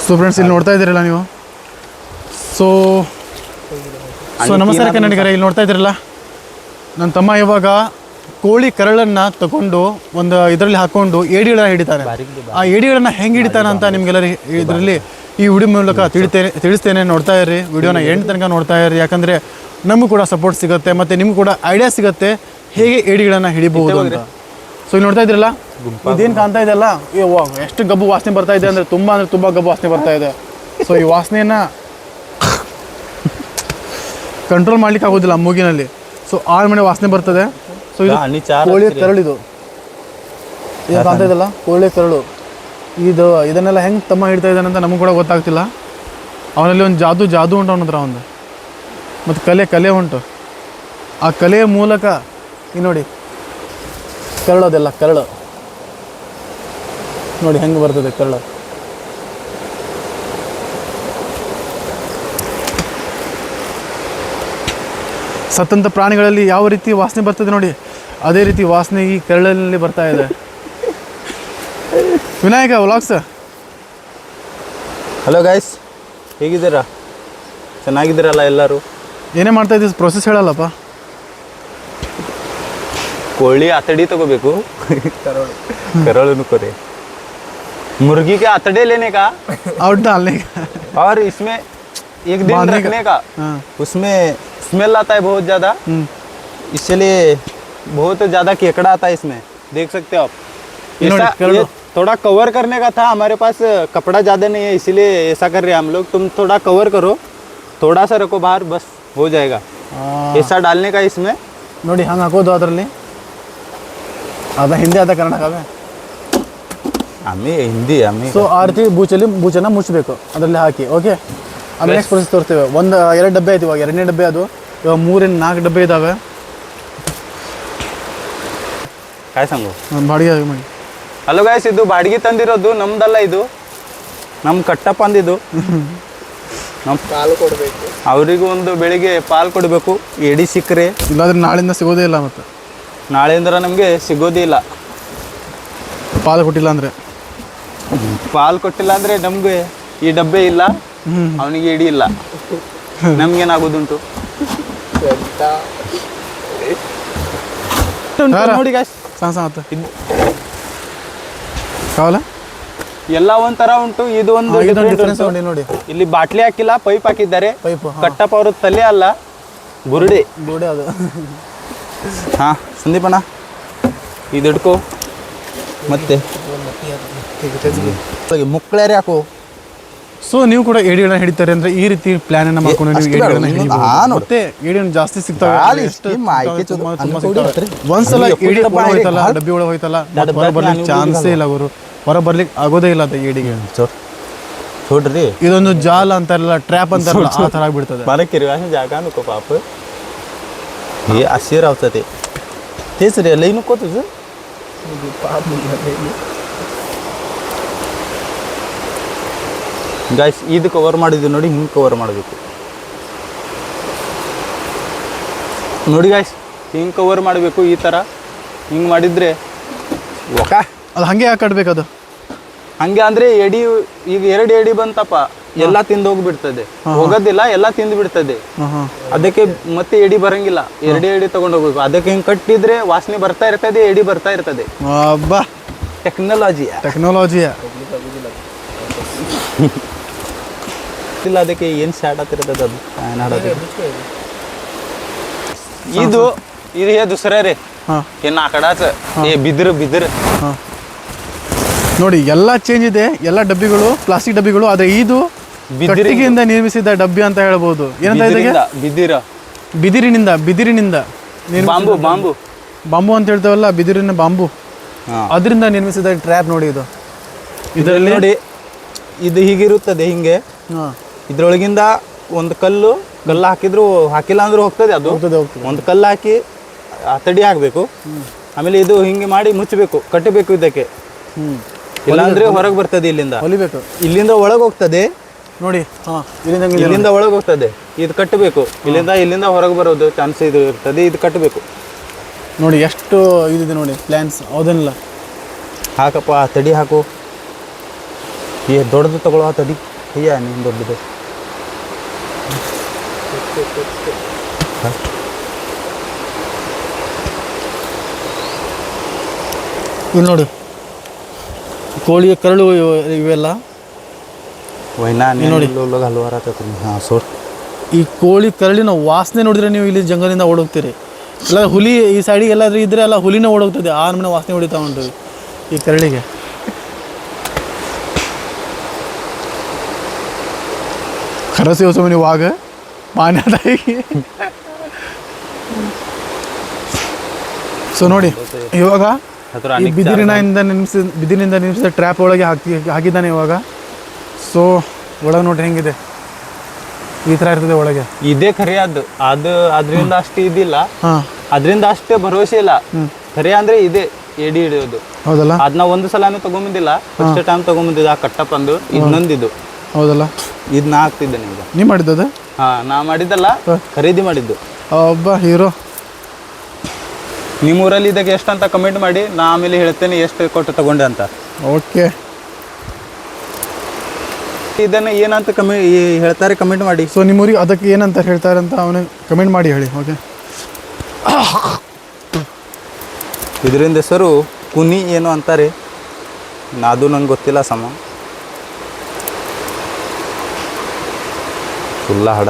So friends ಇಲ್ಲಿ ನೋಡ್ತಾ ಇದ್ದೀರಲ್ಲ ನೀವು. ಸೊ ನಮಸ್ಕಾರ ಕನ್ನಡಿಗರೇ, ಇಲ್ಲಿ ನೋಡ್ತಾ ಇದ್ದೀರಲ್ಲ ನನ್ನ ತಮ್ಮ ಇವಾಗ ಕೋಳಿ ಕರಳನ್ನು ತಗೊಂಡು ಒಂದು ಇದರಲ್ಲಿ ಹಾಕ್ಕೊಂಡು ಏಡಿಗಳನ್ನ ಹಿಡಿತಾನೆ. ಆ ಏಡಿಗಳನ್ನ ಹೆಂಗೆ ಹಿಡಿತಾನೆ ಅಂತ ನಿಮಗೆಲ್ಲರೂ ಇದರಲ್ಲಿ ಈ ವಿಡಿಯೋ ಮೂಲಕ ತಿಳಿಸ್ತೇನೆ. ನೋಡ್ತಾ ಇರ್ರಿ, ವಿಡಿಯೋನ ಎಂಡ್ ತನಕ ನೋಡ್ತಾ ಇರ್ರಿ. ಯಾಕಂದರೆ ನಮಗೂ ಕೂಡ ಸಪೋರ್ಟ್ ಸಿಗುತ್ತೆ ಮತ್ತು ನಿಮಗೂ ಕೂಡ ಐಡಿಯಾ ಸಿಗುತ್ತೆ ಹೇಗೆ ಏಡಿಗಳನ್ನು ಹಿಡಿಬಹುದು ಅಂತ. ಸೊ ಇಲ್ಲಿ ನೋಡ್ತಾ ಇದ್ರಲ್ಲ, ಇದೇನು ಕಾಣ್ತಾ ಇದೆಯಲ್ಲ, ಎಷ್ಟು ಗಬ್ಬು ವಾಸನೆ ಬರ್ತಾ ಇದೆ ಅಂದರೆ ತುಂಬ ಗಬ್ಬು ವಾಸನೆ ಬರ್ತಾ ಇದೆ. ಸೊ ಈ ವಾಸನೆಯನ್ನು ಕಂಟ್ರೋಲ್ ಮಾಡ್ಲಿಕ್ಕೆ ಆಗೋದಿಲ್ಲ ಮೂಗಿನಲ್ಲಿ. ಸೊ ಮನೆ ವಾಸನೆ ಬರ್ತದೆ. ಸೊ ಇದು ಕೋಳಿಯ ಕರಳಿದು ಏನು ಕಾಣ್ತಾ ಇದೆಯಲ್ಲ, ಕೋಳಿಯ ಕರಳು. ಇದನ್ನೆಲ್ಲ ಹೆಂಗೆ ತಮ್ಮ ಹಿಡ್ತಾ ಇದ್ದಾನೆ ಅಂತ ನಮಗೂ ಕೂಡ ಗೊತ್ತಾಗ್ತಿಲ್ಲ. ಅವನಲ್ಲಿ ಒಂದು ಜಾದು ಉಂಟು ಅವನ ಹತ್ರ ಒಂದು, ಮತ್ತು ಕಲೆ ಉಂಟು. ಆ ಕಲೆಯ ಮೂಲಕ ಈ ನೋಡಿ ಕರಳೋದೆಲ್ಲ, ಕರಳು ನೋಡಿ ಹೆಂಗೆ ಬರ್ತದೆ ಕರಳು. ಸತ್ತಂಥ ಪ್ರಾಣಿಗಳಲ್ಲಿ ಯಾವ ರೀತಿ ವಾಸನೆ ಬರ್ತದೆ ನೋಡಿ, ಅದೇ ರೀತಿ ವಾಸನೆ ಈ ಕರಳಲ್ಲಿ ಬರ್ತಾ ಇದೆ. ವಿನಾಯಕ ವ್ಲಾಗ್ಸ್. ಹಲೋ ಗೈಸ್, ಹೇಗಿದ್ದೀರಾ? ಚೆನ್ನಾಗಿದ್ದೀರಲ್ಲ ಎಲ್ಲರೂ? ಏನೇ ಮಾಡ್ತಾ ಇದ್ದೀವಿ, ಪ್ರೊಸೆಸ್ ಹೇಳಲ್ಲಪ್ಪ. ಕೋಳಿ आतड़ी तगोಬೇಕು, करोड़ कोरे मुर्गी के आतड़े लेने का और डालने का और इसमें एक दिन रखने का। उसमें स्मेल आता है बहुत ज़्यादा, इसलिए बहुत ज़्यादा केकड़ा आता है इसमें, देख सकते हो आप। ये थोड़ा कवर करने का था, हमारे पास कपड़ा ज़्यादा नहीं है इसीलिए ऐसा कर रहे हैं हम लोग। तुम थोड़ा कवर करो, थोड़ा सा रखो बाहर, बस हो जाएगा। ऐसा डालने का इसमें ನೋಡಿ ಹಂಗೆ ಹಾಕೋದು. ಅದರಲ್ಲಿ ಅದ ಹಿಂದಿ ಅದ ಕನ್ನಡ ಅವೇ ಹಿಂದಿ. ಸೊ ಆ ರೀತಿ ಬೂಚನ್ನ ಮುಚ್ಚಬೇಕು ಅದರಲ್ಲಿ ಹಾಕಿ. ಓಕೆ, ಆಮೇಲೆ ನೆಕ್ಸ್ಟ್ ಪ್ರೊಸೆಸ್ ತೋರಿಸ್ತೇವೆ. 2 ಡಬ್ಬೆ ಆಯ್ತು, ಇವಾಗ 2ನೇ ಡಬ್ಬೆ ಅದು. ಇವಾಗ 3-4 ಡಬ್ಬೆ ಇದ್ದಾವೆ. काय सांगू ಬಾಡಿಗೆ ಮಾಡಿ. ಹಲೋ ಗೈಸ್, ಇದು ಬಾಡಿಗೆ ತಂದಿರೋದು ನಮ್ದಲ್ಲ, ಇದು ನಮ್ಮ ಕಟ್ಟಪ್ಪ ಅಂದಿದ್ದು. ನಮ್ಮ ಪಾಲು ಕೊಡಬೇಕು ಅವರಿಗೂ. ಒಂದು ಬೆಳಿಗ್ಗೆ ಪಾಲು ಕೊಡಬೇಕು, ಎಡಿ ಸಿಕ್ಕರೆ. ಇಲ್ಲಾಂದ್ರೆ ನಾಳೆಯಿಂದ ಸಿಗೋದೇ ಇಲ್ಲ. ಮತ್ತು ನಾಳೆಯಿಂದ ನಮಗೆ ಸಿಗೋದೇ ಇಲ್ಲ. ಪಾಲು ಕೊಟ್ಟಿಲ್ಲ ಅಂದರೆ ನಮಗೆ ಈ ಡಬ್ಬೆ ಇಲ್ಲ, ಅವನಿಗೆ ಎಡಿ ಇಲ್ಲ, ನಮ್ಗೇನಾಗೋದುಂಟು ನೋಡಿ ಗೈಸ್. ಕಾವಲ ಎಲ್ಲ ಒಂಥರ ಉಂಟು. ಇದು ಒಂದು ಡಿಫರೆನ್ಸ್ ನೋಡಿ. ಇಲ್ಲಿ ಬಾಟ್ಲಿ ಹಾಕಿಲ್ಲ, ಪೈಪ್ ಹಾಕಿದ್ದಾರೆ. ಪೈಪ್ ಕಟ್ಟಪ್ಪ ಅವ್ರ ತಲೆ ಅಲ್ಲ, ಬುರುಡೆ ಅದು. ಹಾಂ ಸಂದೀಪಣ್ಣ, ಇದು ಹಿಡ್ಕೋ. ಮತ್ತೆ ಮುಕ್ಕಳೇರಿ ಹಾಕು. ಸೊ ನೀವು ಕೂಡ ಏಡಿಗಳನ್ನ ಹಿಡಿತಾರೆ ಅಂದ್ರೆ ಈ ರೀತಿ ಪ್ಲಾನ್ ಅನ್ನ ಮಾಡ್ಕೊಂಡು ನೀವು ಏಡಿಗಳನ್ನ ಹಿಡಿಬಹುದು. ಮತ್ತೆ ಏಡಿಯನ್ನು ಜಾಸ್ತಿ ಸಿಗ್ತವೆ. ಒಂದ್ಸಲ ಏಡಿ ಹೋಯ್ತಲ್ಲ, ಡಬ್ಬಿ ಒಳಗೆ ಹೋಯ್ತಲ್ಲ, ಹೊರ ಬರ್ಲಿಕ್ಕೆ ಚಾನ್ಸೇ ಇಲ್ಲ. ಅವರು ಹೊರ ಬರ್ಲಿಕ್ಕೆ ಆಗೋದೇ ಇಲ್ಲ ಅದು ಏಡಿಗೆ. ನೋಡ್ರಿ, ಇದೊಂದು ಜಾಲ ಅಂತಾರಲ್ಲ, ಟ್ರ್ಯಾಪ್ ಅಂತಾರಲ್ಲ, ಆ ಥರ ಆಗ್ಬಿಡ್ತದೆ. ಜಾಗ नको पाप हे असे राहतात तेच रे. लई नको तुझं ಗೈಸ್. ಇದು ಕವರ್ ಮಾಡಿದ್ವಿ ನೋಡಿ, ಹಿಂಗೆ ಕವರ್ ಮಾಡಬೇಕು ನೋಡಿ ಗೈಸ್. ಹಿಂಗೆ ಕವರ್ ಮಾಡಬೇಕು, ಈ ಥರ ಹಿಂಗೆ ಮಾಡಿದರೆ ಅದು ಹಾಗೆ ಹಾಕಡ್ಬೇಕು. ಅದು ಹಂಗೆ ಅಂದರೆ ಎಡಿ, ಈಗ 2 ಎಡಿ ಬಂತಪ್ಪ, ಎಲ್ಲ ತಿಂದು ಹೋಗ್ಬಿಡ್ತದೆ. ಹೋಗೋದಿಲ್ಲ, ಎಲ್ಲ ತಿಂದು ಬಿಡ್ತದೆ. ಅದಕ್ಕೆ ಮತ್ತೆ ಎಡಿ ಬರಂಗಿಲ್ಲ, 2 ಎಡಿ ತಗೊಂಡು ಹೋಗ್ಬೇಕು. ಅದಕ್ಕೆ ಹಿಂಗೆ ಕಟ್ಟಿದ್ರೆ ವಾಸನೆ ಬರ್ತಾ ಇರ್ತದೆ, ಎಡಿ ಬರ್ತಾ ಇರ್ತದೆ. ಟೆಕ್ನಾಲಜಿಯ ಇಲ್ಲ, ಅದಕ್ಕೆ ಏನು ಸ್ಟಾರ್ಟ್ ಆಗ್ತಿರ್ತದೆ ಅದು ಇದು हे दुसरं रे, हे नाकडाचं, हे ಬಿದಿರು. ನೋಡಿ ಎಲ್ಲ ಚೇಂಜ್ ಇದೆ. ಎಲ್ಲ ಡಬ್ಬಿಗಳು ಪ್ಲಾಸ್ಟಿಕ್ ಡಬ್ಬಿಗಳು, ಆದರೆ ಇದು ಕಟ್ಟಿಗೆಯಿಂದ ನಿರ್ಮಿಸಿದ ಡಬ್ಬಿ ಅಂತ ಹೇಳ್ಬೋದು. ಏನಂತ ಇದೆ? ಬಿದಿರಿನಿಂದ ಬಾಂಬು ಅಂತ ಹೇಳ್ತೇವಲ್ಲ, ಬಿದಿರಿನ ಬಾಂಬು, ಅದರಿಂದ ನಿರ್ಮಿಸಿದ ಟ್ರ್ಯಾಪ್ ನೋಡಿ. ಇದರಲ್ಲಿ ನೋಡಿ, ಇದು ಹೀಗಿರುತ್ತದೆ. ಹಿಂಗೆ ಇದ್ರೊಳಗಿಂದ ಒಂದು ಕಲ್ಲು ಹಾಕಿದ್ರು ಹಾಕಿಲ್ಲ ಅಂದ್ರೂ ಹೋಗ್ತದೆ. ಅದು ಒಂದು ಕಲ್ಲು ಹಾಕಿ ತಡಿ ಹಾಕಬೇಕು. ಆಮೇಲೆ ಇದು ಹಿಂಗೆ ಮಾಡಿ ಮುಚ್ಚಬೇಕು, ಕಟ್ಟಬೇಕು ಇದಕ್ಕೆ. ಇಲ್ಲಾಂದ್ರೆ ಹೊರಗೆ ಬರ್ತದೆ, ಇಲ್ಲಿಂದ ಹೊಲಿಬೇಕು. ಇಲ್ಲಿಂದ ಒಳಗೆ ಹೋಗ್ತದೆ ನೋಡಿ, ಇಲ್ಲಿಂದ ಒಳಗೆ ಹೋಗ್ತದೆ. ಇದು ಕಟ್ಟಬೇಕು, ಇಲ್ಲಿಂದ ಹೊರಗೆ ಬರೋದು ಚಾನ್ಸ್ ಇದು ಇರ್ತದೆ. ಇದು ಕಟ್ಟಬೇಕು ನೋಡಿ, ಎಷ್ಟು ಇದಿದೆ ನೋಡಿ ಪ್ಲ್ಯಾನ್ಸ್. ಹೌದಲ್ಲ, ಹಾಕಪ್ಪ, ತಡಿ ಹಾಕು. ದೊಡ್ಡದು ತಗೊಳ್ಳೋ ತಡಿ. ಹಿಯ ನೀನು ದೊಡ್ಡದು ಇಲ್ಲಿ ನೋಡಿ ಕೋಳಿಯ ಕರಳು ಇವೆಲ್ಲ ವೈನಾ ಇಲ್ಲಿ ನೋಡಿ. लोग हलवा रहा था हाँ सोच ಈ ಕೋಳಿ ಕರಳಿನ ವಾಸನೆ ನೋಡಿದ್ರೆ ನೀವು ಇಲ್ಲಿ ಜಂಗಲಿಂದ ಓಡೋಗ್ತೀರಿ. ಎಲ್ಲ ಹುಲಿ ಈ ಸೈಡಿಗೆ ಎಲ್ಲಾದ್ರೂ ಇದ್ರೆ ಎಲ್ಲ ಹುಲಿನ ಓಡೋಗ್ತದೆ, ಆ ನಮ್ಮನೆ ವಾಸನೆ ಹೊಡಿತಾ ಉಂಟು ಈ ಕರಳಿಗೆ. खरंच आहे म्हणे वाघ पाण्यात आहे. ಸೊ ನೋಡಿ ಇವಾಗ ಈ ಬಿದಿರಿನಿಂದ ನಿರ್ಮಿಸಿದ ಟ್ರ್ಯಾಪ್ ಒಳಗೆ ಹಾಕಿದ್ದಾನೆ ಇವಾಗ. ಸೊ ಒಳಗೆ ನೋಡ್ರಿ ಹೆಂಗಿದೆ, ಈ ಥರ ಇರ್ತದೆ ಒಳಗೆ. ಇದೇ ಖರೆ ಅದು ಅದರಿಂದ ಅಷ್ಟು ಇದಿಲ್ಲ, ಹಾಂ ಅದರಿಂದ ಅಷ್ಟೇ ಭರವಸೆ ಇಲ್ಲ. ಖರೆ ಅಂದ್ರೆ ಇದೆ ಎಡಿ ಹಿಡಿಯೋದು. ಹೌದಲ್ಲ, ಅದನ್ನ ಒಂದು ಸಲಾನು ತಗೊಂಬಂದಿಲ್ಲ, ಫಸ್ಟ್ ಟೈಮ್ ತಗೊಂಬಂದಿದ್ದ ಆ ಕಟ್ಟಪ್ಪ ಅಂದು ಇನ್ನೊಂದಿದ್ದು. ಹೌದಲ್ಲ, ಇದು ನಾ ಹಾಕ್ತಿದ್ದೆ ನಿಮ್ಗೆ. ನೀವು ಮಾಡಿದ್ದದು? ಹಾ ನಾ ಮಾಡಿದ್ದಲ್ಲ, ಖರೀದಿ ಮಾಡಿದ್ದು. ಒಬ್ಬ ಹೀರೋ. ನಿಮ್ಮ ಊರಲ್ಲಿ ಇದಾಗ ಎಷ್ಟು ಅಂತ ಕಮೆಂಟ್ ಮಾಡಿ, ನಾ ಆಮೇಲೆ ಹೇಳ್ತೇನೆ ಎಷ್ಟು ಕೊಟ್ಟು ತಗೊಂಡೆ ಅಂತ. ಓಕೆ, ಇದನ್ನ ಏನಂತ ಹೇಳ್ತಾರೆ ಕಮೆಂಟ್ ಮಾಡಿ. ಸೊ ನಿಮ್ಮೂರಿಗೆ ಅದಕ್ಕೆ ಏನಂತ ಹೇಳ್ತಾರೆ ಅಂತ ಅವನಿಗೆ ಕಮೆಂಟ್ ಮಾಡಿ ಹೇಳಿ. ಓಕೆ, ಇದರಿಂದ ಹೆಸರು ಕುನಿ ಏನು ಅಂತಾರೆ, ಅದು ನಂಗೆ ಗೊತ್ತಿಲ್ಲ ಸಮ. ಫುಲ್ಲ ಹಡ